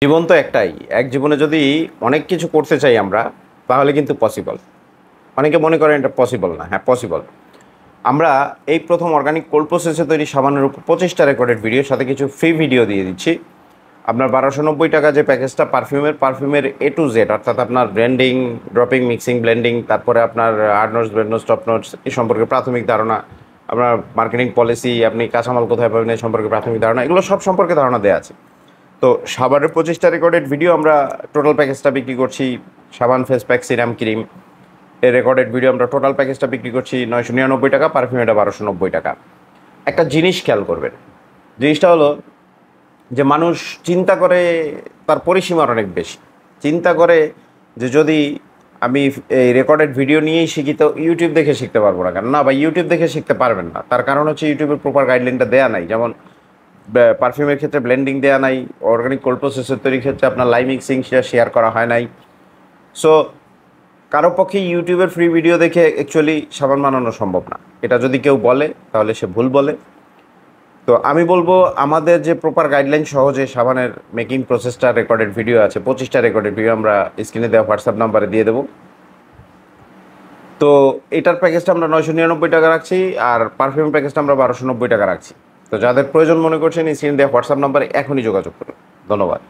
জীবন তো একটাই। এক জীবনে যদি অনেক কিছু করতে চাই আমরা, তাহলে কিন্তু পসিবল। অনেকে মনে করেন এটা পসিবল না। হ্যাঁ, পসিবল। আমরা এই প্রথম অর্গানিক কোল্ড প্রসেসে তৈরি সাবানের উপর 25টা রেকর্ডেড ভিডিওর সাথে কিছু ফ্রি ভিডিও দিয়ে দিচ্ছি। আপনার 1290 টাকা যে প্যাকেজটা পারফিউমের A to Z, অর্থাৎ আপনার ব্র্যান্ডিং, ড্রপিং, মিক্সিং, ব্লেন্ডিং, তারপরে আপনার hard notes, bread notes, top notes এই সম্পর্কে প্রাথমিক ধারণা, আপনার মার্কেটিং পলিসি, আপনি কাঁচামাল কোথায় পাবেন এই সম্পর্কে প্রাথমিক ধারণা, এগুলো সব সম্পর্কে ধারণা দেওয়া আছে। তো সাবানের 25টা রেকর্ডেড ভিডিও আমরা টোটাল প্যাকেজটা বিক্রি করছি। সাবান ফেস প্যাক, সিরাম, ক্রিম এর রেকর্ডেড ভিডিও আমরা টোটাল প্যাকেজটা বিক্রি করছি 999 টাকা, পারফিউম এটা 1290 টাকা। একটা জিনিস খেয়াল করবেন, জিনিসটা হলো যে মানুষ চিন্তা করে তার পরিসীমার অনেক বেশি। চিন্তা করে যে যদি আমি এই রেকর্ডেড ভিডিও নিয়েই শিখি তো ইউটিউব দেখে শিখতে পারবো না কেন? না ভাই, ইউটিউব দেখে শিখতে পারবেন না। তার কারণ হচ্ছে ইউটিউবের প্রপার গাইডলাইনটা দেয়া নাই। যেমন পারফিউমের ক্ষেত্রে ব্লেন্ডিং দেওয়া নাই, অর্গানিক কোল্ড প্রসেসের তৈরির ক্ষেত্রে আপনার লাইভ মিক্সিং সেটা শেয়ার করা হয় নাই। সো কারো পক্ষে ইউটিউবের ফ্রি ভিডিও দেখে অ্যাকচুয়ালি সাবান বানানো সম্ভব না। এটা যদি কেউ বলে তাহলে সে ভুল বলে। তো আমি বলবো আমাদের যে প্রপার গাইডলাইন সহজে সাবানের মেকিং প্রসেসটা রেকর্ডেড ভিডিও আছে, 25টা রেকর্ডেড ভিডিও আমরা স্ক্রিনে দেওয়া হোয়াটসঅ্যাপ নাম্বারে দিয়ে দেবো। তো এটার প্যাকেজটা আমরা 999 টাকা রাখছি, আর পারফিউম প্যাকেজটা আমরা 1290 টাকা রাখছি। তো যাদের প্রয়োজন মনে করছেন স্ক্রিনে দেওয়া হোয়াটসঅ্যাপ নাম্বারে এখনই যোগাযোগ করুন। ধন্যবাদ।